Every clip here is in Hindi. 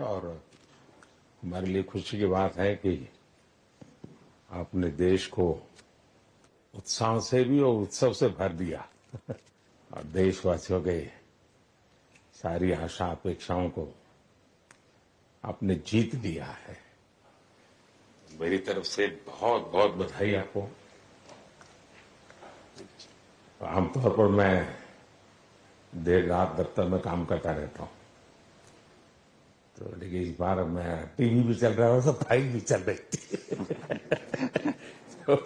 और हमारे लिए खुशी की बात है कि आपने देश को उत्साह से भी और उत्सव से भर दिया और देशवासियों के सारी आशा अपेक्षाओं को आपने जीत लिया है। मेरी तरफ से बहुत बहुत बधाई आपको। आमतौर पर मैं देर रात दफ्तर में काम करता रहता हूँ, तो लेकिन इस बार मैं टीवी भी चल रहा है और फाइल भी चल रही थी तो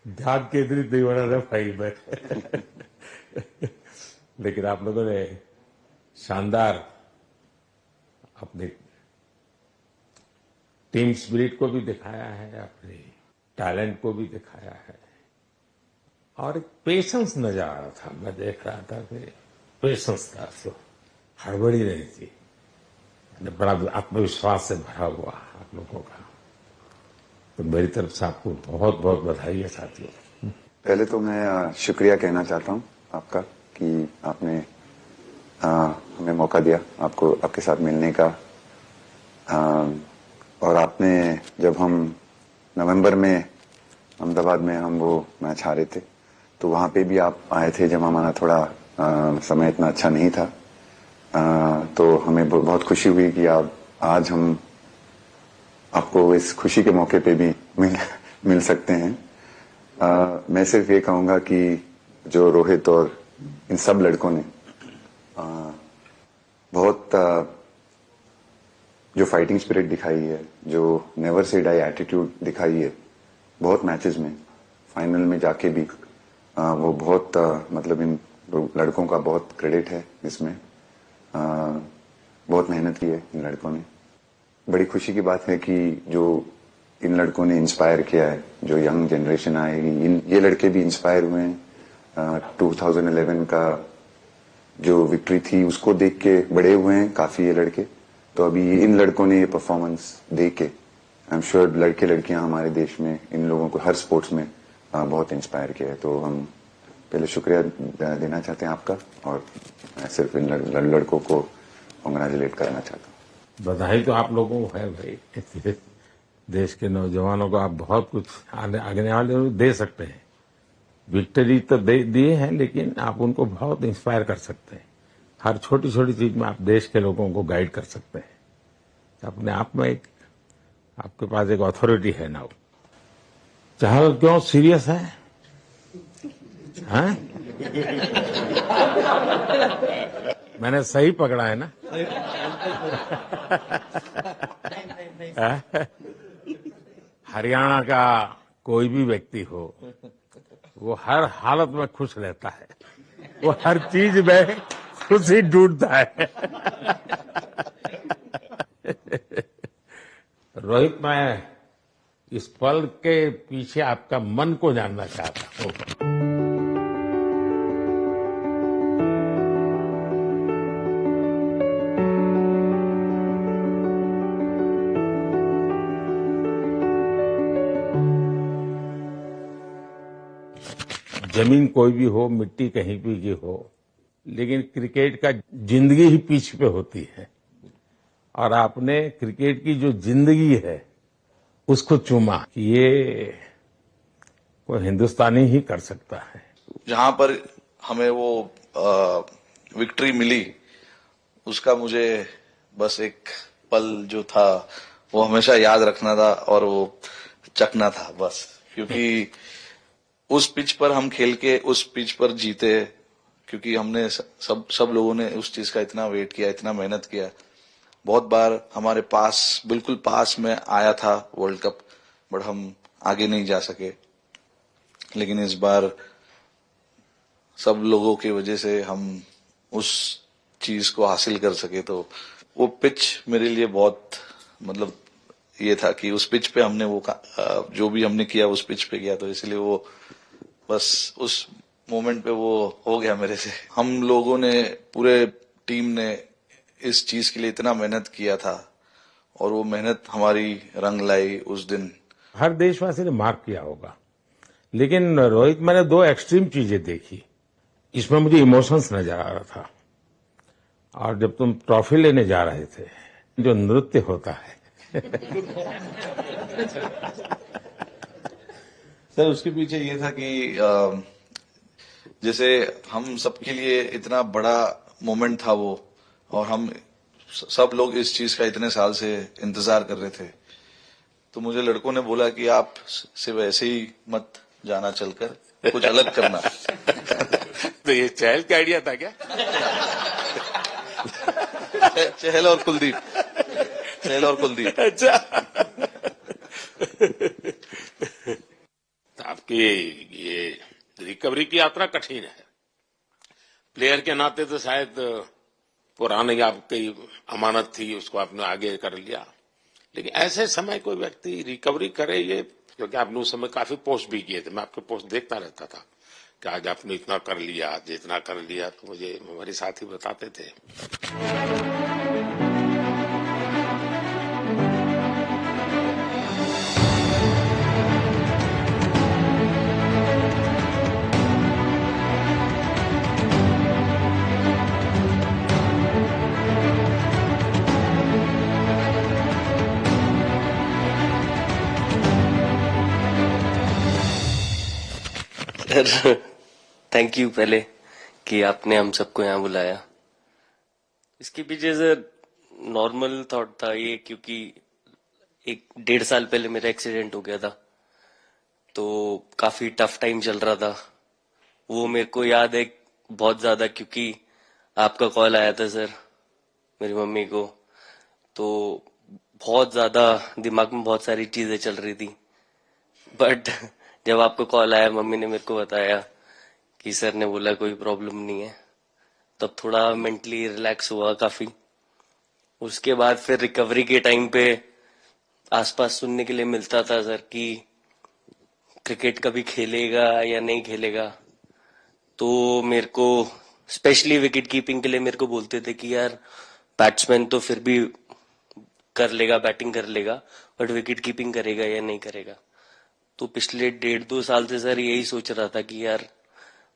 ध्यान केंद्रित नहीं हो रहा था फाइल में लेकिन आप लोगों ने शानदार अपने टीम स्पिरिट को भी दिखाया है, अपने टैलेंट को भी दिखाया है और एक पेशेंस नजर आ रहा था। मैं देख रहा था कि पेशेंस था, तो हड़बड़ी नहीं थी, बड़ा आत्मविश्वास से भरा हुआ आप लोगों का। तो मेरी तरफ से आपको बहुत बहुत बधाई है साथियों। पहले तो मैं शुक्रिया कहना चाहता हूं आपका कि आपने हमें मौका दिया आपको आपके साथ मिलने का। और आपने जब हम नवंबर में अहमदाबाद में हम वो मैच हारे थे, तो वहां पे भी आप आए थे जब हमारा थोड़ा समय इतना अच्छा नहीं था। तो हमें बहुत खुशी हुई कि आप आज हम आपको इस खुशी के मौके पे भी मिल सकते हैं। मैं सिर्फ ये कहूंगा कि जो रोहित और इन सब लड़कों ने बहुत जो फाइटिंग स्पिरिट दिखाई है, जो नेवर से डाई एटीट्यूड दिखाई है बहुत मैचेस में, फाइनल में जाके भी वो बहुत मतलब इन लड़कों का बहुत क्रेडिट है इसमें। बहुत मेहनत की है इन लड़कों ने। बड़ी खुशी की बात है कि जो इन लड़कों ने इंस्पायर किया है, जो यंग जनरेशन आएगी, ये लड़के भी इंस्पायर हुए हैं। 2011 का जो विक्ट्री थी उसको देख के बड़े हुए हैं काफी ये लड़के। तो अभी इन लड़कों ने ये परफॉर्मेंस दे के आई एम श्योर लड़के लड़कियां हमारे देश में इन लोगों को हर स्पोर्ट्स में बहुत इंस्पायर किया है। तो हम पहले शुक्रिया देना चाहते हैं आपका, और मैं सिर्फ इन लड़कों को कांग्रेचुलेट करना चाहता हूँ। बधाई तो आप लोगों को है भाई। देश के नौजवानों को आप बहुत कुछ आगे वाले दे सकते हैं। विक्ट्री तो दिए हैं, लेकिन आप उनको बहुत इंस्पायर कर सकते हैं। हर छोटी छोटी चीज में आप देश के लोगों को गाइड कर सकते हैं। तो अपने आप में एक आपके पास एक अथॉरिटी है ना। चहल क्यों सीरियस है, हैं? मैंने सही पकड़ा है ना? हरियाणा का कोई भी व्यक्ति हो, वो हर हालत में खुश रहता है, वो हर चीज में खुशी ढूंढता है। रोहित, मैं इस पल के पीछे आपका मन को जानना चाहता हूँ। जमीन कोई भी हो, मिट्टी कहीं भी की हो, लेकिन क्रिकेट का जिंदगी ही पिच पे होती है। और आपने क्रिकेट की जो जिंदगी है उसको चुमा। ये कोई हिंदुस्तानी ही कर सकता है। जहां पर हमें वो विक्ट्री मिली, उसका मुझे बस एक पल जो था वो हमेशा याद रखना था और वो चखना था बस। क्योंकि उस पिच पर हम खेल के उस पिच पर जीते, क्योंकि हमने सब लोगों ने उस चीज का इतना वेट किया, इतना मेहनत किया। बहुत बार हमारे पास, बिल्कुल पास में आया था वर्ल्ड कप, बट हम आगे नहीं जा सके। लेकिन इस बार सब लोगों की वजह से हम उस चीज को हासिल कर सके। तो वो पिच मेरे लिए बहुत मतलब ये था कि उस पिच पे हमने वो जो भी हमने किया उस पिच पे किया, तो इसलिए वो बस उस मोमेंट पे वो हो गया मेरे से। हम लोगों ने, पूरे टीम ने इस चीज के लिए इतना मेहनत किया था और वो मेहनत हमारी रंग लाई उस दिन। हर देशवासी ने मार्क किया होगा, लेकिन रोहित, मैंने दो एक्सट्रीम चीजें देखी। इसमें मुझे इमोशंस नजर आ रहा था। और जब तुम ट्रॉफी लेने जा रहे थे, जो नृत्य होता है सर उसके पीछे ये था कि जैसे हम सबके लिए इतना बड़ा मोमेंट था वो, और हम सब लोग इस चीज का इतने साल से इंतजार कर रहे थे, तो मुझे लड़कों ने बोला कि आप सिर्फ ऐसे ही मत जाना, चलकर कुछ अलग करना। तो ये चहल का आइडिया था क्या? चहल और कुलदीप, चहल और कुलदीप। अच्छा। तो आपकी ये रिकवरी की यात्रा कठिन है। प्लेयर के नाते तो शायद पुरानी आपकी अमानत थी, उसको आपने आगे कर लिया, लेकिन ऐसे समय कोई व्यक्ति रिकवरी करे, ये क्योंकि आपने उस समय काफी पोस्ट भी किए थे, मैं आपके पोस्ट देखता रहता था कि आज आपने इतना कर लिया, आज इतना कर लिया, तो मुझे हमारे साथी बताते थे। सर थैंक यू पहले कि आपने हम सबको यहाँ बुलाया। इसके पीछे सर नॉर्मल थॉट था ये, क्योंकि 1.5 साल पहले मेरा एक्सीडेंट हो गया था, तो काफी टफ टाइम चल रहा था। वो मेरे को याद है बहुत ज्यादा, क्योंकि आपका कॉल आया था सर मेरी मम्मी को, तो बहुत ज्यादा दिमाग में बहुत सारी चीजें चल रही थी। बट जब आपको कॉल आया, मम्मी ने मेरे को बताया कि सर ने बोला कोई प्रॉब्लम नहीं है, तब थोड़ा मेंटली रिलैक्स हुआ काफी। उसके बाद फिर रिकवरी के टाइम पे आसपास सुनने के लिए मिलता था सर कि क्रिकेट कभी खेलेगा या नहीं खेलेगा, तो मेरे को स्पेशली विकेट कीपिंग के लिए मेरे को बोलते थे कि यार बैट्समैन तो फिर भी कर लेगा, बैटिंग कर लेगा, बट विकेट कीपिंग करेगा या नहीं करेगा। तो पिछले 1.5-2 साल से सर यही सोच रहा था कि यार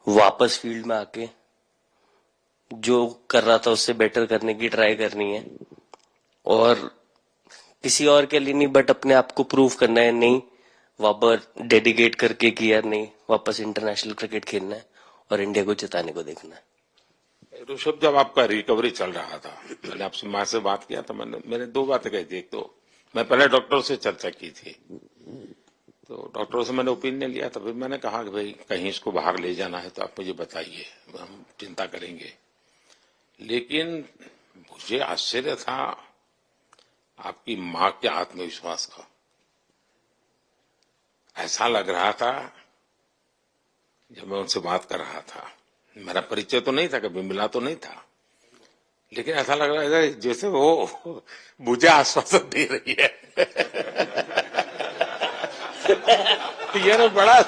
वापस फील्ड में आके जो कर रहा था उससे बेटर करने की ट्राई करनी है, और किसी और के लिए नहीं बट अपने आप को प्रूव करना है, नहीं वापस डेडिकेट करके कि यार नहीं वापस इंटरनेशनल क्रिकेट खेलना है और इंडिया को जिताने को देखना है। ऋषभ, जब आपका रिकवरी चल रहा था, मैंने आपसे माँ से बात किया था, मैंने 2 बातें कही थी। एक तो मैं पहले डॉक्टर से चर्चा की थी, तो डॉक्टरों से मैंने ओपिनियन लिया था, फिर मैंने कहा कि भाई कहीं इसको बाहर ले जाना है तो आप मुझे बताइए, हम चिंता करेंगे। लेकिन मुझे आश्चर्य था आपकी माँ के आत्मविश्वास का। ऐसा लग रहा था जब मैं उनसे बात कर रहा था, मेरा परिचय तो नहीं था, कभी मिला तो नहीं था, लेकिन ऐसा लग रहा था जैसे वो मुझे आश्वासन दे रही है। ये ना बड़ा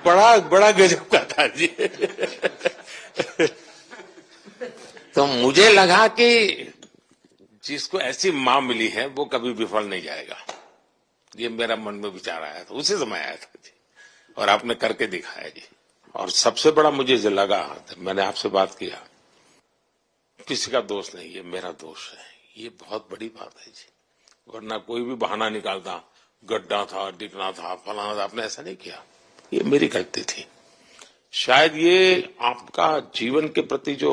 बड़ा बड़ा गजब का था जी। तो मुझे लगा कि जिसको ऐसी मां मिली है वो कभी विफल नहीं जाएगा, ये मेरा मन में विचार आया था, उसी समय आया था जी, और आपने करके दिखाया जी। और सबसे बड़ा मुझे जो लगा, मैंने आपसे बात किया, किसी का दोष नहीं, ये मेरा दोष है, ये बहुत बड़ी बात है जी। वरना कोई भी बहाना निकालता, गड्ढा था, डिगना था, फलाना था, आपने ऐसा नहीं किया, ये मेरी गलती थी। शायद ये आपका जीवन के प्रति जो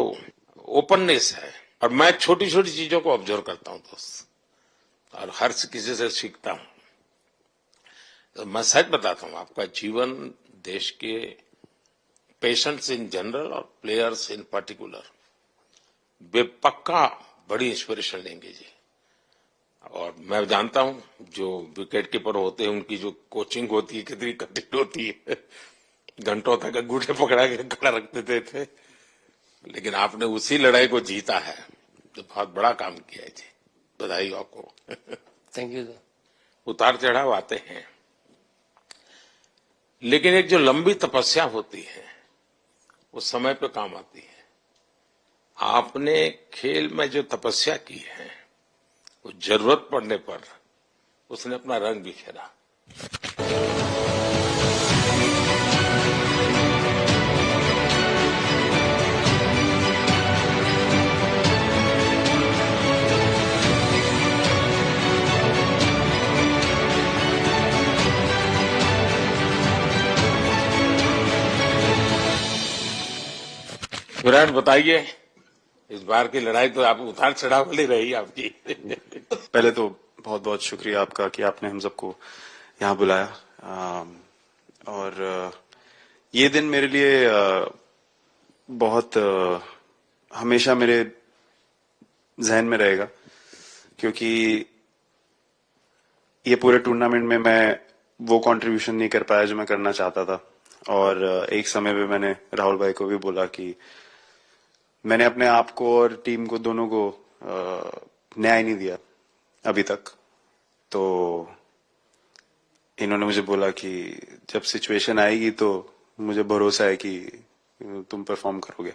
ओपननेस है, और मैं छोटी छोटी चीजों को ऑब्जर्व करता हूं दोस्त, और हर किसी से सीखता हूं, तो मैं सच बताता हूं, आपका जीवन देश के पेशेंट्स इन जनरल और प्लेयर्स इन पर्टिकुलर वे पक्का बड़ी इंस्पिरेशन लेंगे जी। और मैं जानता हूं जो विकेट कीपर होते हैं उनकी जो कोचिंग होती है कितनी कठिन होती है, घंटों तक अंगूठे पकड़ा के खड़ा रख देते थे, लेकिन आपने उसी लड़ाई को जीता है, तो बहुत बड़ा काम किया है जी, बधाई हो आपको। Thank you sir. उतार चढ़ाव आते हैं, लेकिन एक जो लंबी तपस्या होती है वो समय पे काम आती है। आपने खेल में जो तपस्या की है वो जरूरत पड़ने पर उसने अपना रंग बिखेरा। विराट बताइए, इस बार की लड़ाई तो आप उतार चढ़ाव वाली रही आपकी। पहले तो बहुत बहुत शुक्रिया आपका कि आपने हम सबको यहाँ बुलाया। और ये दिन मेरे लिए बहुत हमेशा मेरे जहन में रहेगा, क्योंकि ये पूरे टूर्नामेंट में मैं वो कंट्रीब्यूशन नहीं कर पाया जो मैं करना चाहता था। और एक समय पे मैंने राहुल भाई को भी बोला कि मैंने अपने आप को और टीम को दोनों को न्याय नहीं दिया अभी तक। तो इन्होंने मुझे बोला कि जब सिचुएशन आएगी तो मुझे भरोसा है कि तुम परफॉर्म करोगे।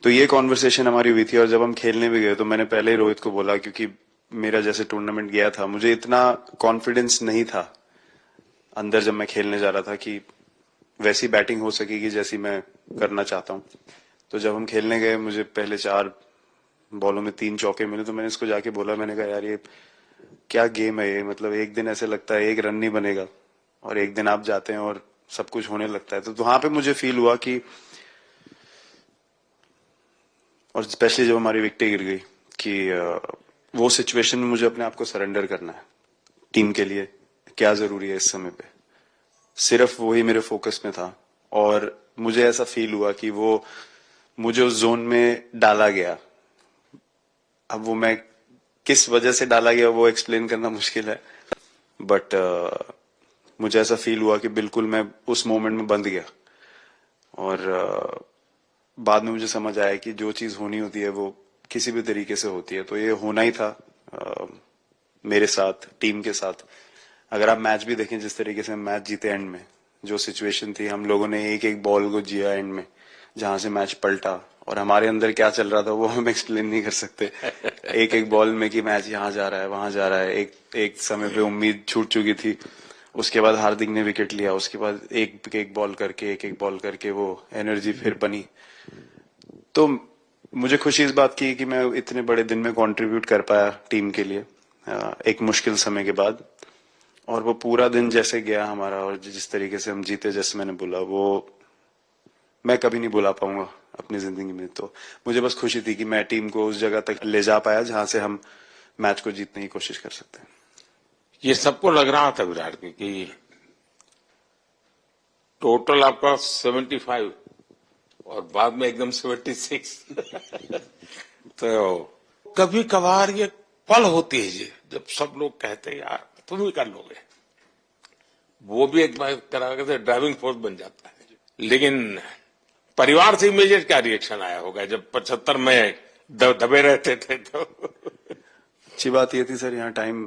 तो ये कॉन्वर्सेशन हमारी हुई थी। और जब हम खेलने भी गए तो मैंने पहले ही रोहित को बोला, क्योंकि मेरा जैसे टूर्नामेंट गया था मुझे इतना कॉन्फिडेंस नहीं था अंदर जब मैं खेलने जा रहा था कि वैसी बैटिंग हो सकेगी जैसी मैं करना चाहता हूं। तो जब हम खेलने गए मुझे पहले 4 बॉलों में 3 चौके मिले। तो मैंने इसको जाके बोला, मैंने कहा यार ये क्या गेम है ये, मतलब एक दिन ऐसे लगता है एक रन नहीं बनेगा और एक दिन आप जाते हैं और सब कुछ होने लगता है। तो वहां पे मुझे फील हुआ कि, और स्पेशली जब हमारी विकेट गिर गई, कि वो सिचुएशन में मुझे अपने आप को सरेंडर करना है। टीम के लिए क्या जरूरी है इस समय पे, सिर्फ वही मेरे फोकस में था। और मुझे ऐसा फील हुआ कि वो मुझे उस जोन में डाला गया। अब वो मैं किस वजह से डाला गया वो एक्सप्लेन करना मुश्किल है, बट मुझे ऐसा फील हुआ कि बिल्कुल मैं उस मोमेंट में बंद गया। और बाद में मुझे समझ आया कि जो चीज होनी होती है वो किसी भी तरीके से होती है। तो ये होना ही था मेरे साथ, टीम के साथ। अगर आप मैच भी देखें, जिस तरीके से हम मैच जीते एंड में, जो सिचुएशन थी, हम लोगों ने एक एक बॉल को जिया एंड में, जहां से मैच पलटा। और हमारे अंदर क्या चल रहा था वो हम एक्सप्लेन नहीं कर सकते। एक एक बॉल में कि मैच यहाँ जा रहा है वहां जा रहा है। एक समय पे उम्मीद छूट चुकी थी। उसके बाद हार्दिक ने विकेट लिया, उसके बाद एक एक बॉल करके वो एनर्जी फिर बनी। तो मुझे खुशी इस बात की कि मैं इतने बड़े दिन में कंट्रीब्यूट कर पाया टीम के लिए एक मुश्किल समय के बाद। और वो पूरा दिन जैसे गया हमारा और जिस तरीके से हम जीते, जैसे मैंने बोला, वो मैं कभी नहीं भुला पाऊंगा अपनी जिंदगी में। तो मुझे बस खुशी थी कि मैं टीम को उस जगह तक ले जा पाया जहां से हम मैच को जीतने की कोशिश कर सकते हैं। ये सबको लग रहा था विराट कि टोटल आपका 75 और बाद में एकदम 76। तो कभी कभार ये पल होती है जी, जब सब लोग कहते हैं यार तुम ही कर लोगे, वो भी एक बार तरह से ड्राइविंग फोर्स बन जाता है। लेकिन परिवार से इमीडिएट क्या रिएक्शन आया होगा जब 75 में दबे रहते थे? तो अच्छी बात ये थी सर, यहाँ टाइम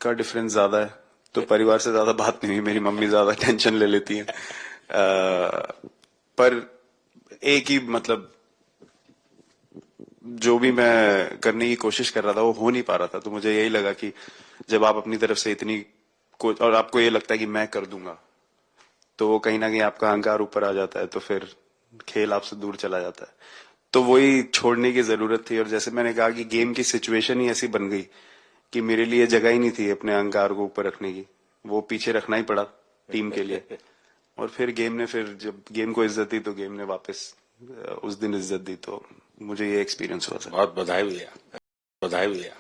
का डिफरेंस ज्यादा है, तो परिवार से ज्यादा बात नहीं हुई। मेरी मम्मी ज्यादा टेंशन ले लेती हैं। पर एक ही, मतलब जो भी मैं करने की कोशिश कर रहा था वो हो नहीं पा रहा था। तो मुझे यही लगा कि जब आप अपनी तरफ से इतनी और आपको ये लगता है कि मैं कर दूंगा, तो वो कहीं ना कहीं आपका अहंकार ऊपर आ जाता है, तो फिर खेल आपसे दूर चला जाता है। तो वही छोड़ने की जरूरत थी। और जैसे मैंने कहा कि गेम की सिचुएशन ही ऐसी बन गई कि मेरे लिए जगह ही नहीं थी अपने अहंकार को ऊपर रखने की, वो पीछे रखना ही पड़ा टीम के लिए। और फिर गेम ने, फिर जब गेम को इज्जत दी तो गेम ने वापस उस दिन इज्जत दी। तो मुझे ये एक्सपीरियंस हुआ सर। बहुत बधाई भैया, बधाई भैया।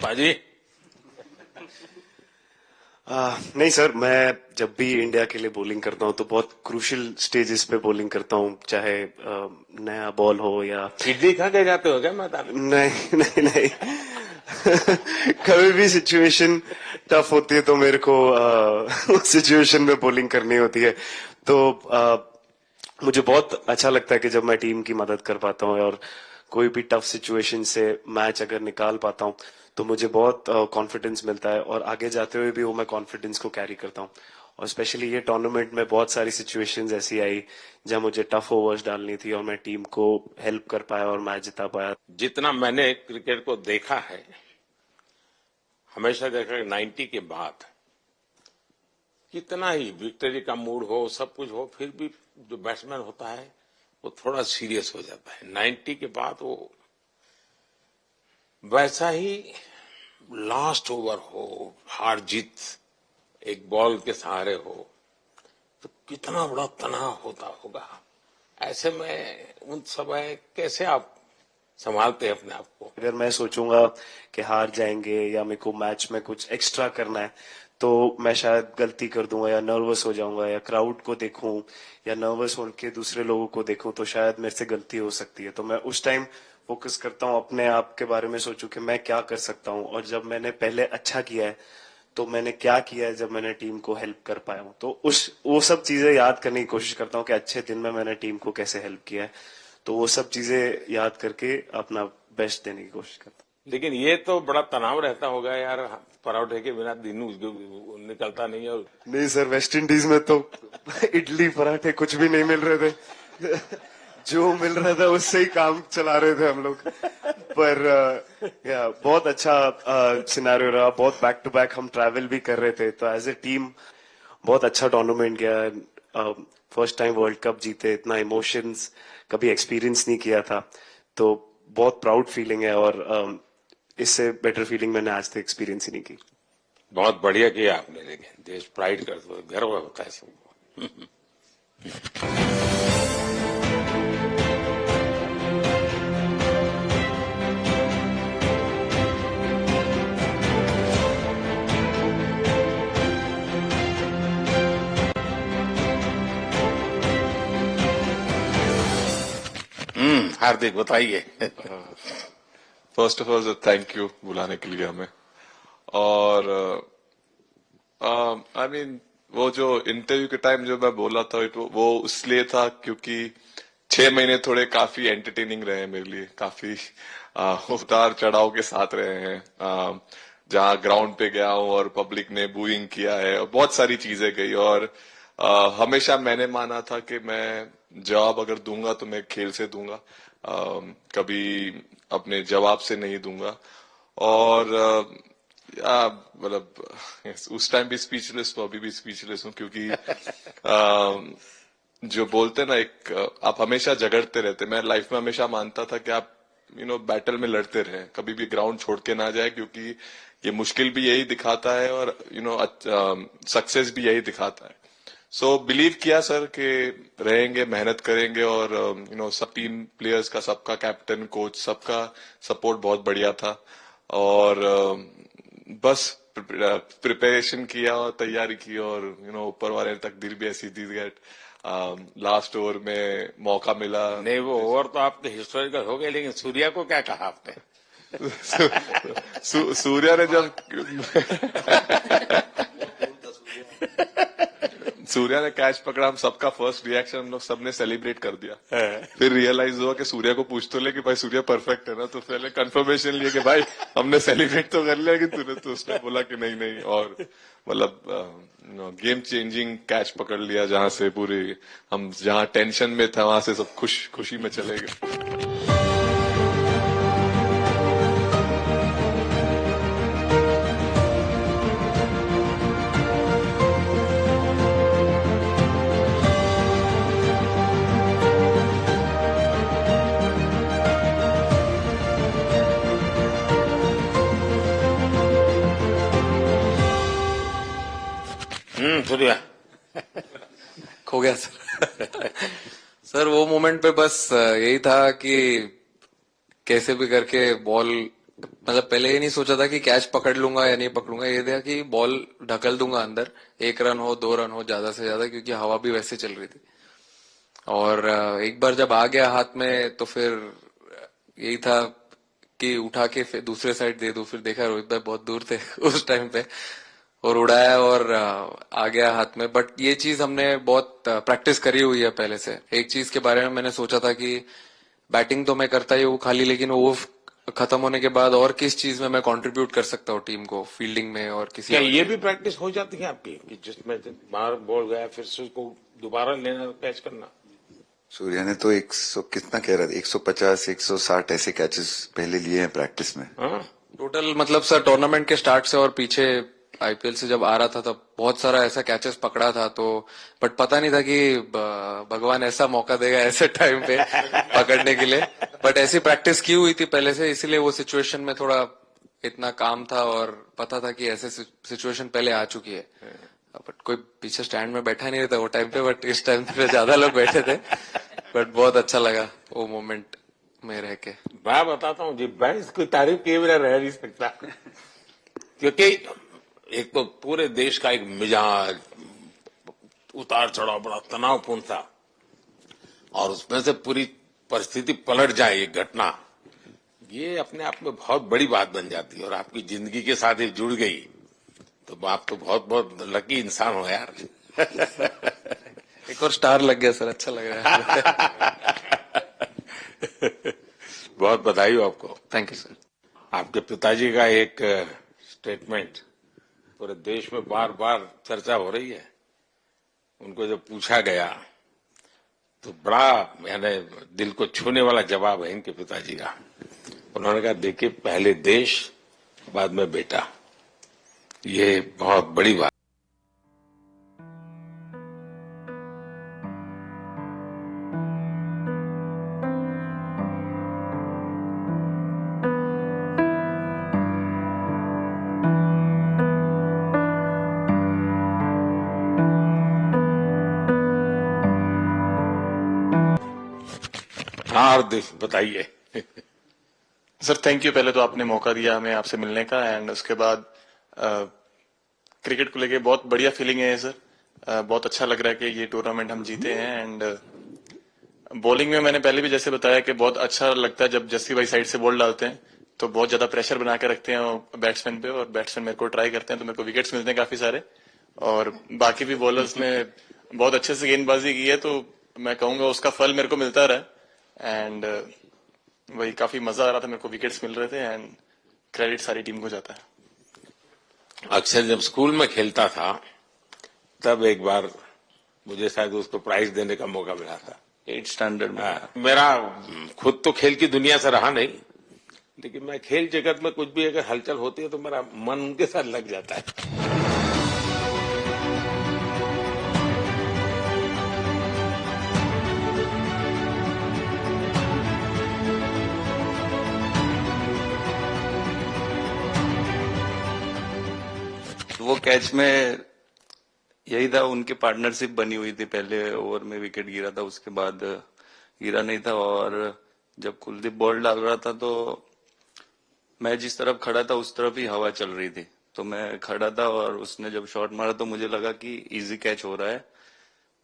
बाजी नहीं सर, मैं जब भी इंडिया के लिए बॉलिंग करता हूं तो बहुत क्रूशियल स्टेजेस पे बॉलिंग करता हूं, चाहे नया बॉल हो या इडली खा के जाते हो क्या मैदान में? नहीं कभी भी सिचुएशन टफ होती है तो मेरे को उस सिचुएशन में बॉलिंग करनी होती है। तो मुझे बहुत अच्छा लगता है कि जब मैं टीम की मदद कर पाता हूँ और कोई भी टफ सिचुएशन से मैच अगर निकाल पाता हूँ तो मुझे बहुत कॉन्फिडेंस मिलता है। और आगे जाते हुए भी वो मैं कॉन्फिडेंस को कैरी करता हूँ। और स्पेशली ये टूर्नामेंट में बहुत सारी सिचुएशंस ऐसी आई जहां मुझे टफ ओवर्स डालनी थी और मैं टीम को हेल्प कर पाया और मैच जिता पाया। जितना मैंने क्रिकेट को देखा है, हमेशा देखा 90 के बाद कितना ही विक्ट्री का मूड हो, सब कुछ हो, फिर भी जो बैट्समैन होता है वो थोड़ा सीरियस हो जाता है। 90 के बाद वो वैसा ही लास्ट ओवर हो, हार जीत एक बॉल के सहारे हो, तो कितना बड़ा तनाव होता होगा। ऐसे में उन समय कैसे आप संभालते हैं अपने आप को? अगर मैं सोचूंगा कि हार जाएंगे या मेरे को मैच में कुछ एक्स्ट्रा करना है तो मैं शायद गलती कर दूंगा या नर्वस हो जाऊंगा या क्राउड को देखूं या नर्वस होकर दूसरे लोगों को देखूं तो शायद मेरे से गलती हो सकती है। तो मैं उस टाइम फोकस करता हूं अपने आप के बारे में, सोचूं कि मैं क्या कर सकता हूं और जब मैंने पहले अच्छा किया है तो मैंने क्या किया है जब मैंने टीम को हेल्प कर पाया हूं। तो वो सब चीजें याद करने की कोशिश करता हूं कि अच्छे दिन में मैंने टीम को कैसे हेल्प किया है। तो वो सब चीजें याद करके अपना बेस्ट देने की कोशिश करता हूं। लेकिन ये तो बड़ा तनाव रहता होगा यार, पराठे के बिना दिन निकलता नहीं है। नहीं सर, वेस्ट इंडीज में तो इडली पराठे कुछ भी नहीं मिल रहे थे जो मिल रहा था उससे ही काम चला रहे थे हम लोग। पर या बहुत अच्छा सिनेरियो रहा, बहुत बैक टू बैक हम ट्रैवल भी कर रहे थे, तो एज ए टीम बहुत अच्छा टूर्नामेंट गया। फर्स्ट टाइम वर्ल्ड कप जीते, इतना इमोशंस कभी एक्सपीरियंस नहीं किया था, तो बहुत प्राउड फीलिंग है और इससे बेटर फीलिंग मैंने आज तक एक्सपीरियंस ही नहीं की। बहुत बढ़िया किया आपने, लेकिन देश प्राइड करते हुए गर्व होता है सबको। हार्दिक बताइए। First of all thank you बुलाने के लिए हमें। और आई मीन वो जो इंटरव्यू के टाइम जो मैं बोला था वो इसलिए था क्योंकि 6 महीने थोड़े काफी एंटरटेनिंग रहे हैं मेरे लिए, काफी उतार चढ़ाव के साथ रहे हैं। जहां ग्राउंड पे गया हूं और पब्लिक ने बूइंग किया है और बहुत सारी चीजें गई, और हमेशा मैंने माना था कि मैं जवाब अगर दूंगा तो मैं खेल से दूंगा, कभी अपने जवाब से नहीं दूंगा। और मतलब उस टाइम भी स्पीचलेस हूँ, अभी भी स्पीचलेस हूँ, क्योंकि जो बोलते ना एक आप हमेशा झगड़ते रहते। मैं लाइफ में हमेशा मानता था कि आप बैटल में लड़ते रहे, कभी भी ग्राउंड छोड़ के ना जाए, क्योंकि ये मुश्किल भी यही दिखाता है और सक्सेस भी यही दिखाता है। सो बिलीव किया सर कि रहेंगे, मेहनत करेंगे, और सब टीम प्लेयर्स का, सबका कैप्टन, कोच, सबका सपोर्ट बहुत बढ़िया था। और बस प्रिपरेशन किया और तैयारी की, और ऊपर वाले तकदीर भी ऐसी दी गेट लास्ट ओवर में मौका मिला। नहीं, वो ओवर तो आपके हिस्टोरिकल हो गए, लेकिन सूर्या को क्या कहा आपने? सूर्या ने जब सूर्या ने कैच पकड़ा, हम सबका फर्स्ट रिएक्शन हम लोग सबने सेलिब्रेट कर दिया। फिर रियलाइज हुआ कि सूर्या को पूछ तो ले कि भाई सूर्या परफेक्ट है ना, तो पहले कंफर्मेशन लिए कि भाई हमने सेलिब्रेट तो कर लिया, कि तूने, तो उसने बोला कि नहीं नहीं, और मतलब गेम चेंजिंग कैच पकड़ लिया, जहां से पूरी हम जहां टेंशन में था वहां से सब खुशी में चले गए। सूर्या खो गया सर। सर वो मोमेंट पे बस यही था कि कैसे भी करके बॉल, मतलब पहले ये नहीं सोचा था कि कैच पकड़ लूंगा या नहीं पकड़ूंगा, ये था कि बॉल ढकल दूंगा अंदर, 1 रन हो 2 रन हो ज्यादा से ज्यादा, क्योंकि हवा भी वैसे चल रही थी। और एक बार जब आ गया हाथ में तो फिर यही था कि उठा के फिर दूसरे साइड दे दूं। फिर देखा रोहित भाई बहुत दूर थे उस टाइम पे, और उड़ाया और आ गया हाथ में। बट ये चीज हमने बहुत प्रैक्टिस करी हुई है पहले से। एक चीज के बारे में मैंने सोचा था कि बैटिंग तो मैं करता ही हूँ खाली, लेकिन वो खत्म होने के बाद और किस चीज में मैं कंट्रीब्यूट कर सकता हूँ टीम को, फील्डिंग में और किसी। क्या ये भी प्रैक्टिस हो जाती है आपकी, कि जिसमें बाहर बॉल गया फिर से उसको दोबारा लेना, कैच करना? सूर्या ने तो 100 कितना कह रहा था, 150 160 ऐसे कैचेस पहले लिए हैं प्रैक्टिस में। टोटल मतलब सर टूर्नामेंट के स्टार्ट से और पीछे आईपीएल से जब आ रहा था तब बहुत सारा ऐसा कैचेस पकड़ा था, तो बट पता नहीं था कि भगवान ऐसा मौका देगा ऐसे टाइम पे पकड़ने के लिए। बट ऐसी प्रैक्टिस की हुई थी पहले से, इसीलिए वो सिचुएशन में थोड़ा इतना काम था और पता था कि ऐसे सिचुएशन पहले आ चुकी है। बट कोई पीछे स्टैंड में बैठा नहीं रहता वो टाइम पे, बट इस टाइम पे ज्यादा लोग बैठे थे। बट बहुत अच्छा लगा वो मोमेंट में रह के। मैं बताता हूँ जी, मैं इसकी तारीफ किए बिना रह नहीं सकता, क्योंकि एक तो पूरे देश का एक मिजाज, उतार चढ़ाव बड़ा तनावपूर्ण था, और उसमें से पूरी परिस्थिति पलट जाए, एक घटना, ये अपने आप में बहुत बड़ी बात बन जाती है और आपकी जिंदगी के साथ ये जुड़ गई, तो आप तो बहुत बहुत लकी इंसान हो यार। एक और स्टार लग गया सर, अच्छा लग रहा है। बहुत बधाई हो आपको। Thank you sir. आपके पिताजी का एक स्टेटमेंट पूरे देश में बार बार चर्चा हो रही है। उनको जब पूछा गया तो बड़ा यानी दिल को छूने वाला जवाब है इनके पिताजी का। उन्होंने कहा, देखिए पहले देश बाद में बेटा, ये बहुत बड़ी बात। हाँ बताइए। सर थैंक यू, पहले तो आपने मौका दिया हमें आपसे मिलने का, एंड उसके बाद क्रिकेट को लेके बहुत बढ़िया फीलिंग है सर। बहुत अच्छा लग रहा है कि ये टूर्नामेंट हम जीते हैं। एंड बॉलिंग में मैंने पहले भी जैसे बताया कि बहुत अच्छा लगता है जब जस्सी भाई साइड से बॉल डालते हैं, तो बहुत ज्यादा प्रेशर बना के रखते हैं बैट्समैन पे, और बैट्समैन मेरे को ट्राई करते हैं तो मेरे को विकेट्स मिलते हैं काफी सारे। और बाकी भी बॉलर्स ने बहुत अच्छे से गेंदबाजी की है, तो मैं कहूंगा उसका फल मेरे को मिलता रहा। एंड वही काफी मजा आ रहा था, मेरे को विकेट्स मिल रहे थे, एंड क्रेडिट सारी टीम को जाता है। अक्सर जब स्कूल में खेलता था तब एक बार मुझे शायद उसको प्राइज देने का मौका मिला था 8th स्टैंडर्ड में। मेरा खुद तो खेल की दुनिया से रहा नहीं, लेकिन मैं खेल जगत में कुछ भी अगर हलचल होती है तो मेरा मन उनके साथ लग जाता है। वो कैच में यही था, उनकी पार्टनरशिप बनी हुई थी, पहले ओवर में विकेट गिरा था, उसके बाद गिरा नहीं था। और जब कुलदीप बॉल डाल रहा था तो मैं जिस तरफ खड़ा था उस तरफ ही हवा चल रही थी, तो मैं खड़ा था और उसने जब शॉट मारा तो मुझे लगा कि इजी कैच हो रहा है,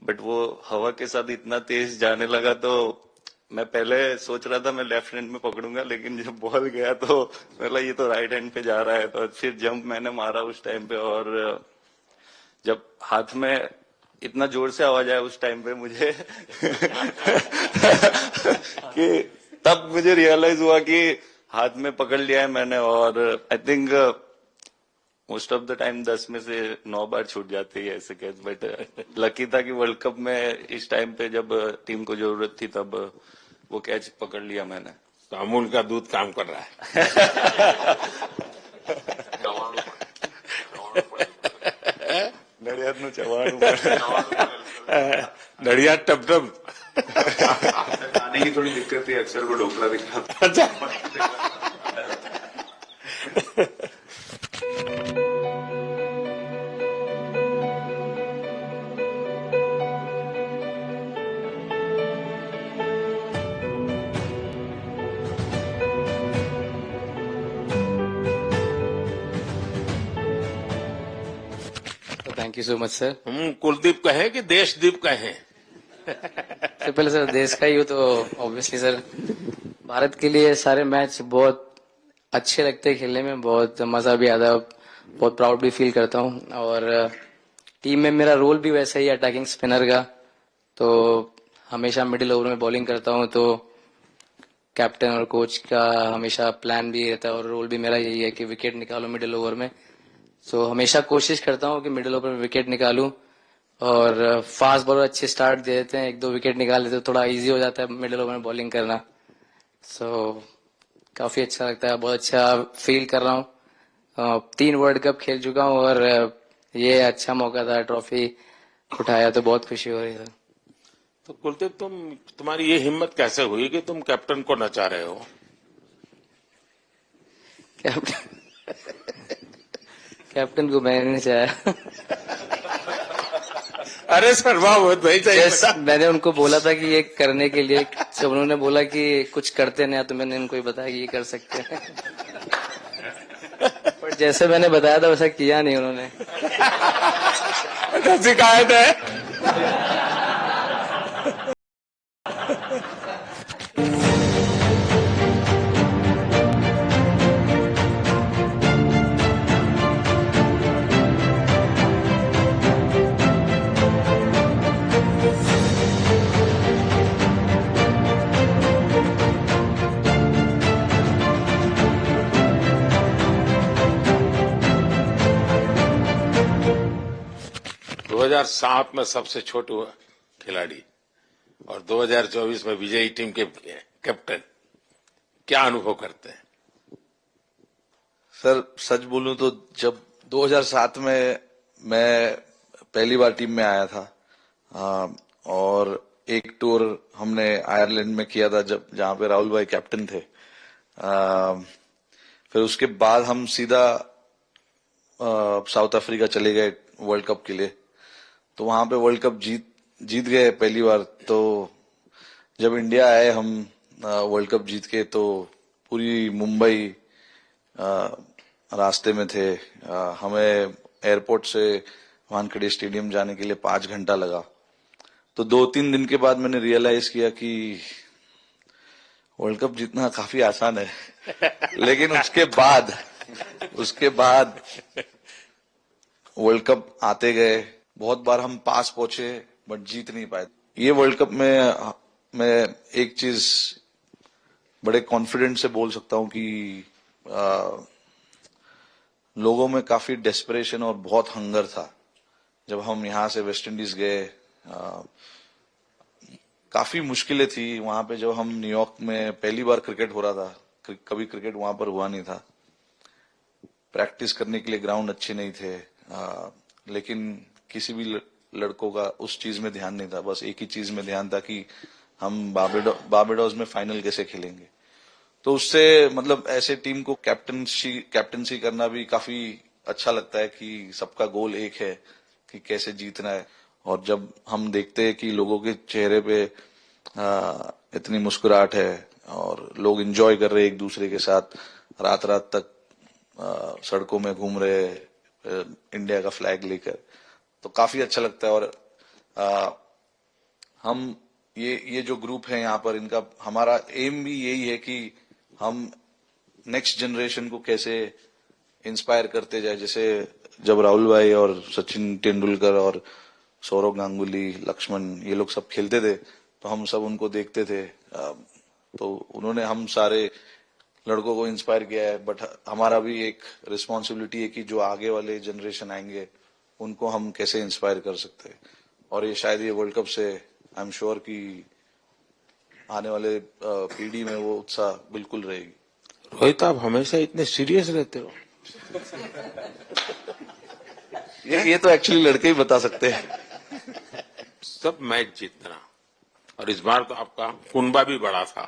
बट वो हवा के साथ इतना तेज जाने लगा तो मैं पहले सोच रहा था मैं लेफ्ट हैंड में पकड़ूंगा, लेकिन जब बॉल गया तो मैं ये तो राइट हैंड पे जा रहा है, तो फिर जंप मैंने मारा उस टाइम पे। और जब हाथ में इतना जोर से आवाज आया उस टाइम पे मुझे कि तब मुझे रियलाइज हुआ कि हाथ में पकड़ लिया है मैंने। और I think most of the time 10 में से 9 बार छूट जाती है ऐसे कैच, बट लकी था कि वर्ल्ड कप में इस टाइम पे जब टीम को जरूरत थी तब वो कैच पकड़ लिया मैंने। तो अमूल का दूध काम कर रहा है। नड़ियाद नु चवाणु नड़ियाद टप टप खाने की थोड़ी दिक्कत थी, अक्सर वो ढोकला दिखता। Thank you so much sir. Kuldeep कहें कि देशदीप कहें? सबसे पहले सर देश का ही हो तो ऑब्वियसली सर भारत के लिए सारे मैच बहुत अच्छे लगते हैं खेलने में, बहुत मजा भी आता है, बहुत प्राउड भी फील करता हूँ। और टीम में मेरा रोल भी वैसा ही अटैकिंग स्पिनर का, तो हमेशा मिडिल ओवर में बॉलिंग करता हूँ, तो कैप्टन और कोच का हमेशा प्लान भी रहता है और रोल भी मेरा यही है कि विकेट निकालो मिडिल ओवर में। सो हमेशा कोशिश करता हूँ कि मिडिल ओवर में विकेट निकालूं, और फास्ट बॉलर अच्छे स्टार्ट दे देते हैं, 1-2 विकेट निकाल लेते हैं तो थोड़ा इजी हो जाता है मिडिल ओवर में बॉलिंग करना। सो काफी अच्छा लगता है, बहुत अच्छा फील कर रहा हूँ। 3 वर्ल्ड कप खेल चुका हूँ और ये अच्छा मौका था, ट्रॉफी उठाया तो बहुत खुशी हो रही है। तो कुलदीप, तुम्हारी ये हिम्मत कैसे हुई कि तुम कैप्टन को नचा रहे हो? कैप्टन को मैंने नहीं चाहा। अरे सर, वाह, नहीं चाहिए। मैंने उनको बोला था कि ये करने के लिए, जब उन्होंने बोला कि कुछ करते नहीं तो मैंने उनको ही बताया कि ये कर सकते हैं। पर जैसे मैंने बताया था वैसा किया नहीं उन्होंने। शिकायत है। दो 2007 में सबसे छोटे खिलाड़ी और 2024 में विजयी टीम के कैप्टन, क्या अनुभव करते हैं? सर सच बोलूं तो जब 2007 में मैं पहली बार टीम में आया था और एक टूर हमने आयरलैंड में किया था जहां पे राहुल भाई कैप्टन थे। फिर उसके बाद हम सीधा साउथ अफ्रीका चले गए वर्ल्ड कप के लिए, तो वहां पे वर्ल्ड कप जीत गए पहली बार। तो जब इंडिया आए हम वर्ल्ड कप जीत के, तो पूरी मुंबई रास्ते में थे। हमें एयरपोर्ट से वानखेड़े स्टेडियम जाने के लिए 5 घंटा लगा। तो 2-3 दिन के बाद मैंने रियलाइज किया कि वर्ल्ड कप जीतना काफी आसान है। लेकिन उसके बाद वर्ल्ड कप आते गए, बहुत बार हम पास पहुंचे बट जीत नहीं पाए। ये वर्ल्ड कप में मैं एक चीज बड़े कॉन्फिडेंस से बोल सकता हूं कि लोगों में काफी डेस्परेशन और बहुत हंगर था। जब हम यहाँ से वेस्ट इंडीज गए, काफी मुश्किलें थी वहां पे। जब हम न्यूयॉर्क में पहली बार क्रिकेट हो रहा था, कभी क्रिकेट वहां पर हुआ नहीं था। प्रैक्टिस करने के लिए ग्राउंड अच्छे नहीं थे, लेकिन किसी भी लड़कों का उस चीज में ध्यान नहीं था। बस एक ही चीज में ध्यान था कि हम बारबाडोस में फाइनल कैसे खेलेंगे। तो उससे मतलब ऐसे टीम को कैप्टनसी करना भी काफी अच्छा लगता है कि सबका गोल एक है कि कैसे जीतना है। और जब हम देखते हैं कि लोगों के चेहरे पे इतनी मुस्कुराहट है और लोग एंजॉय कर रहे एक दूसरे के साथ, रात रात तक सड़कों में घूम रहे इंडिया का फ्लैग लेकर, तो काफी अच्छा लगता है। और हम ये जो ग्रुप है यहाँ पर, इनका हमारा एम भी यही है कि हम नेक्स्ट जनरेशन को कैसे इंस्पायर करते जाए। जैसे जब राहुल भाई और सचिन तेंदुलकर और सौरव गांगुली, लक्ष्मण, ये लोग सब खेलते थे तो हम सब उनको देखते थे। तो उन्होंने हम सारे लड़कों को इंस्पायर किया है। बट हमारा भी एक रिस्पॉन्सिबिलिटी है कि जो आगे वाले जनरेशन आएंगे उनको हम कैसे इंस्पायर कर सकते हैं। और ये शायद ये वर्ल्ड कप से आई एम श्योर कि आने वाले पीढ़ी में वो उत्साह बिल्कुल रहेगी। रोहित, आप हमेशा इतने सीरियस रहते हो। ये तो एक्चुअली लड़के ही बता सकते हैं। सब मैच जीतना, और इस बार तो आपका कुनबा भी बड़ा था,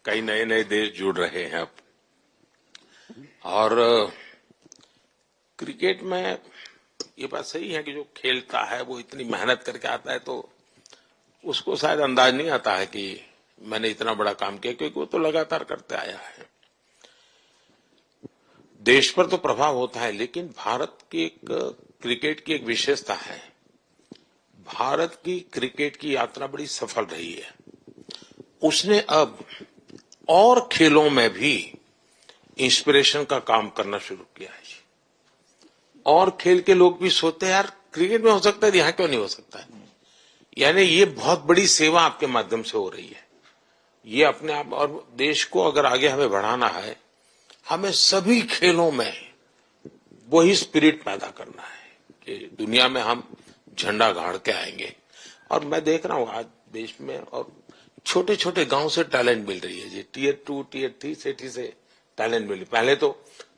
कई नए नए देश जुड़ रहे हैं अब। और क्रिकेट में ये बात सही है कि जो खेलता है वो इतनी मेहनत करके आता है, तो उसको शायद अंदाज नहीं आता है कि मैंने इतना बड़ा काम किया, क्योंकि वो तो लगातार करते आया है। देश पर तो प्रभाव होता है, लेकिन भारत की एक क्रिकेट की एक विशेषता है। भारत की क्रिकेट की यात्रा बड़ी सफल रही है। उसने अब और खेलों में भी इंस्पिरेशन का काम करना शुरू किया है। और खेल के लोग भी सोचते हैं यार क्रिकेट में हो सकता है, यहां क्यों नहीं हो सकता है। यानी ये बहुत बड़ी सेवा आपके माध्यम से हो रही है। ये अपने आप, और देश को अगर आगे हमें बढ़ाना है, हमें सभी खेलों में वही स्पिरिट पैदा करना है कि दुनिया में हम झंडा गाड़ के आएंगे। और मैं देख रहा हूं आज देश में और छोटे छोटे गांव से टैलेंट मिल रही है जी। टियर 2 टियर 3 सिटी से टैलेंट मिली। पहले तो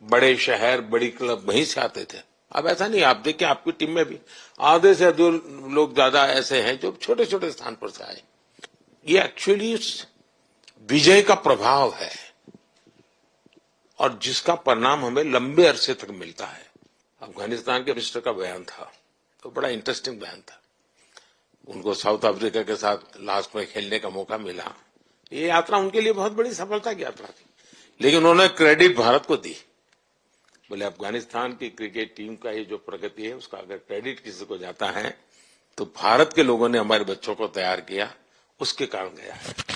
बड़े शहर बड़ी क्लब वहीं से आते थे, अब ऐसा नहीं। आप देखिए आपकी टीम में भी आधे से अधिक लोग ज्यादा ऐसे हैं जो छोटे छोटे स्थान पर से आए। ये एक्चुअली विजय का प्रभाव है और जिसका परिणाम हमें लंबे अरसे तक मिलता है। अफगानिस्तान के मिनिस्टर का बयान था तो बड़ा इंटरेस्टिंग बयान था। उनको साउथ अफ्रीका के साथ लास्ट में खेलने का मौका मिला। ये यात्रा उनके लिए बहुत बड़ी सफलता की यात्रा थी, लेकिन उन्होंने क्रेडिट भारत को दी। बोले अफगानिस्तान की क्रिकेट टीम का ये जो प्रगति है उसका अगर क्रेडिट किसी को जाता है तो भारत के लोगों ने हमारे बच्चों को तैयार किया, उसके कारण गया है।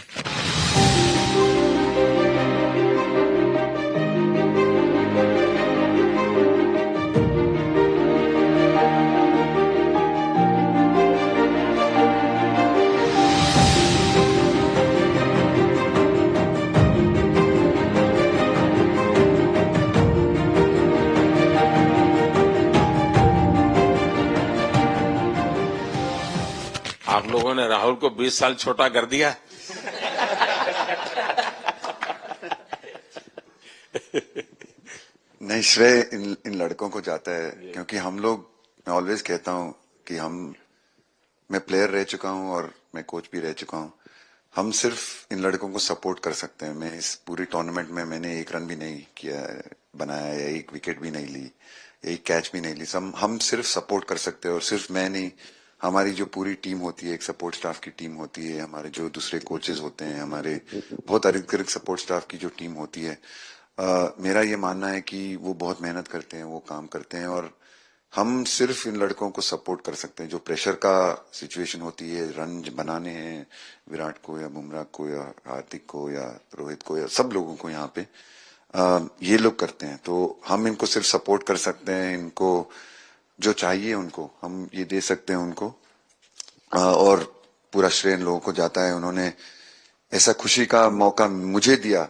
आप लोगों ने राहुल को 20 साल छोटा कर दिया। नहीं, श्रेय इन लड़कों को जाता है, क्योंकि हम लोग, मैं ऑलवेज कहता हूं कि मैं प्लेयर रह चुका हूं और मैं कोच भी रह चुका हूं। हम सिर्फ इन लड़कों को सपोर्ट कर सकते हैं। मैं इस पूरी टूर्नामेंट में मैंने एक रन भी नहीं किया, बनाया, या एक विकेट भी नहीं ली, एक कैच भी नहीं ली। हम सिर्फ सपोर्ट कर सकते हैं, और सिर्फ मैं नहीं, हमारी जो पूरी टीम होती है, एक सपोर्ट स्टाफ की टीम होती है, हमारे जो दूसरे कोचेस होते हैं, हमारे बहुत अधिक सपोर्ट स्टाफ की जो टीम होती है, मेरा ये मानना है कि वो बहुत मेहनत करते हैं, वो काम करते हैं, और हम सिर्फ इन लड़कों को सपोर्ट कर सकते हैं। जो प्रेशर का सिचुएशन होती है, रन बनाने हैं विराट को या बुमराह को या हार्दिक को या रोहित को या सब लोगों को यहाँ पे, ये लोग करते हैं। तो हम इनको सिर्फ सपोर्ट कर सकते हैं, इनको जो चाहिए उनको हम ये दे सकते हैं उनको, और पूरा श्रेय इन लोगों को जाता है। उन्होंने ऐसा खुशी का मौका मुझे दिया,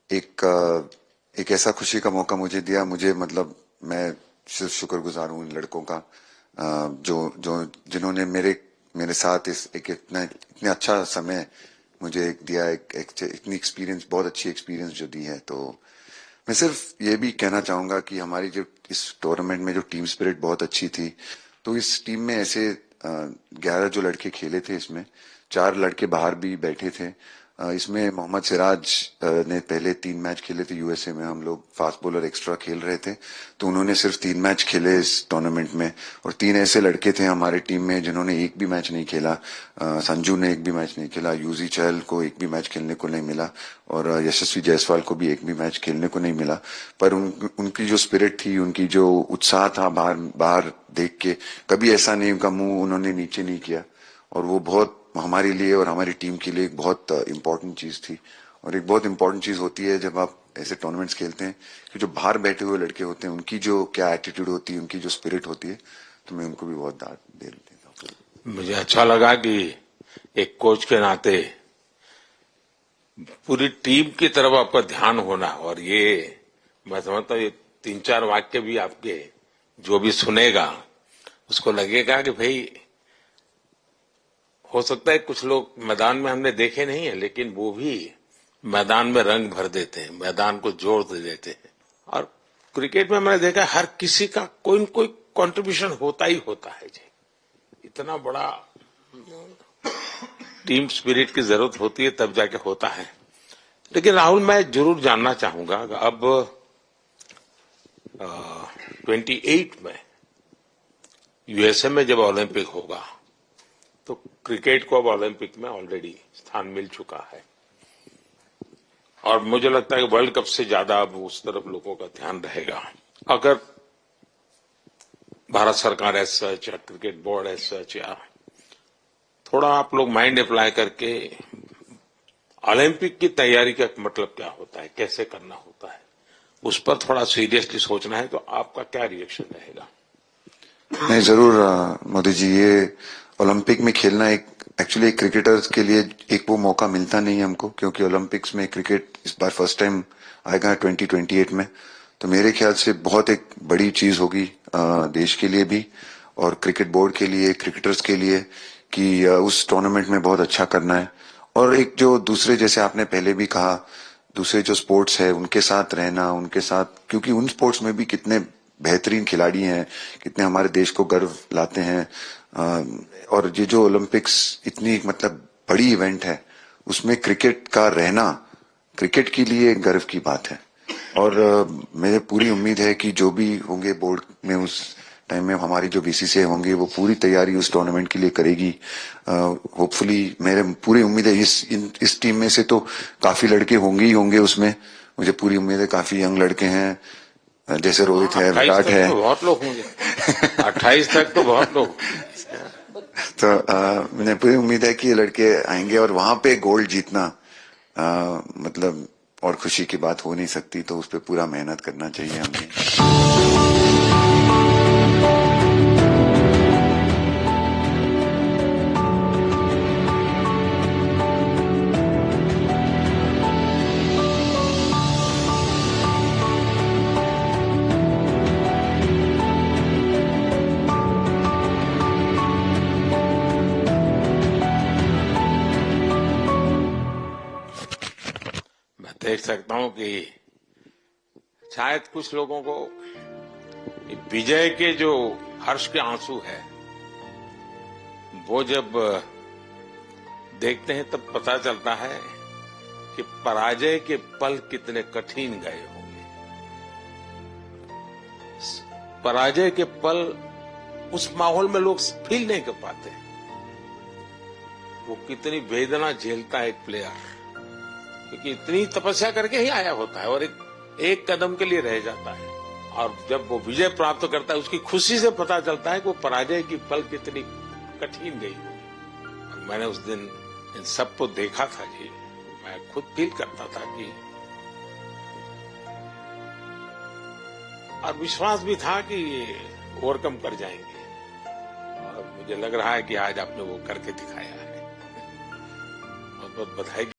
एक ऐसा खुशी का मौका मुझे दिया। मुझे मतलब मैं सिर्फ शुक्रगुजार हूँ इन लड़कों का, जिन्होंने मेरे साथ इतने अच्छा समय मुझे दिया, इतनी एक्सपीरियंस, बहुत अच्छी एक्सपीरियंस जो दी है। तो मैं सिर्फ ये भी कहना चाहूंगा कि हमारी जो इस टूर्नामेंट में जो टीम स्पिरिट बहुत अच्छी थी। तो इस टीम में ऐसे 11 जो लड़के खेले थे, इसमें 4 लड़के बाहर भी बैठे थे। इसमें मोहम्मद सिराज ने पहले 3 मैच खेले थे यूएसए में। हम लोग फास्ट बॉलर एक्स्ट्रा खेल रहे थे, तो उन्होंने सिर्फ 3 मैच खेले इस टूर्नामेंट में। और 3 ऐसे लड़के थे हमारे टीम में जिन्होंने एक भी मैच नहीं खेला। संजू ने एक भी मैच नहीं खेला, यूजी चहल को एक भी मैच खेलने को नहीं मिला, और यशस्वी जायसवाल को भी एक भी मैच खेलने को नहीं मिला। पर उनकी जो स्पिरिट थी, उनकी जो उत्साह था बाहर देख के, कभी ऐसा नहीं, उनका मुंह उन्होंने नीचे नहीं किया। और वो बहुत हमारे लिए और हमारी टीम के लिए एक बहुत इम्पोर्टेंट चीज थी। और एक बहुत इम्पोर्टेंट चीज होती है जब आप ऐसे टूर्नामेंट्स खेलते हैं कि जो बाहर बैठे हुए लड़के होते हैं, उनकी जो क्या एटीट्यूड होती है, उनकी जो स्पिरिट होती है, तो मैं उनको भी बहुत दाद दे देता हूँ। मुझे अच्छा लगा कि एक कोच के नाते पूरी टीम की तरफ आपका ध्यान होना, और ये मैं समझता हूँ ये 3-4 वाक्य भी आपके जो भी सुनेगा उसको लगेगा कि भाई, हो सकता है कुछ लोग मैदान में हमने देखे नहीं है, लेकिन वो भी मैदान में रंग भर देते हैं, मैदान को जोड़ दे देते हैं। और क्रिकेट में मैंने देखा हर किसी का कोई न कोई कंट्रीब्यूशन होता ही होता है जी। इतना बड़ा टीम स्पिरिट की जरूरत होती है, तब जाके होता है। लेकिन राहुल, मैं जरूर जानना चाहूंगा, अब 28 में यूएसए में जब ओलंपिक होगा, तो क्रिकेट को अब ओलंपिक में ऑलरेडी स्थान मिल चुका है, और मुझे लगता है कि वर्ल्ड कप से ज्यादा अब उस तरफ लोगों का ध्यान रहेगा। अगर भारत सरकार एज सच या क्रिकेट बोर्ड एज सच, या थोड़ा आप लोग माइंड अप्लाई करके ओलंपिक की तैयारी का मतलब क्या होता है, कैसे करना होता है, उस पर थोड़ा सीरियसली सोचना है, तो आपका क्या रिएक्शन रहेगा? नहीं, जरूर मोदी जी, ये ओलंपिक में खेलना एक्चुअली क्रिकेटर्स के लिए एक वो मौका मिलता नहीं है हमको, क्योंकि ओलंपिक्स में क्रिकेट इस बार फर्स्ट टाइम आएगा 2028 में। तो मेरे ख्याल से बहुत एक बड़ी चीज होगी देश के लिए भी और क्रिकेट बोर्ड के लिए, क्रिकेटर्स के लिए, कि उस टूर्नामेंट में बहुत अच्छा करना है। और एक जो दूसरे, जैसे आपने पहले भी कहा, दूसरे जो स्पोर्ट्स है उनके साथ रहना, उनके साथ, क्योंकि उन स्पोर्ट्स में भी कितने बेहतरीन खिलाड़ी हैं, कितने हमारे देश को गर्व लाते हैं। और ये जो ओलंपिक्स इतनी मतलब बड़ी इवेंट है, उसमें क्रिकेट का रहना क्रिकेट के लिए गर्व की बात है। और मेरे पूरी उम्मीद है कि जो भी होंगे बोर्ड में उस टाइम में, हमारी जो बीसीसीआई होंगे वो पूरी तैयारी उस टूर्नामेंट के लिए करेगी। होपफुली मेरे पूरी उम्मीद है इस टीम में से तो काफी लड़के होंगे ही होंगे उसमें, मुझे पूरी उम्मीद है। काफी यंग लड़के हैं, जैसे रोहित है, विराट है, तो बहुत लोग होंगे 28 तक तो बहुत लोग। तो मुझे पूरी उम्मीद है कि ये लड़के आएंगे और वहां पे गोल्ड जीतना मतलब और खुशी की बात हो नहीं सकती, तो उस पर पूरा मेहनत करना चाहिए हमें। देख सकता हूं कि शायद कुछ लोगों को विजय के जो हर्ष के आंसू है वो जब देखते हैं तब पता चलता है कि पराजय के पल कितने कठिन गए होंगे। पराजय के पल उस माहौल में लोग फील नहीं कर पाते, वो कितनी वेदना झेलता है एक प्लेयर, क्योंकि इतनी तपस्या करके ही आया होता है और एक कदम के लिए रह जाता है। और जब वो विजय प्राप्त करता है उसकी खुशी से पता चलता है कि वो पराजय की पल कितनी कठिन गई होगी। और मैंने उस दिन इन सबको देखा था जी, मैं खुद फील करता था कि, और विश्वास भी था कि ये ओवरकम कर जाएंगे, और मुझे लग रहा है कि आज आपने वो करके दिखाया है। बहुत बहुत बधाई।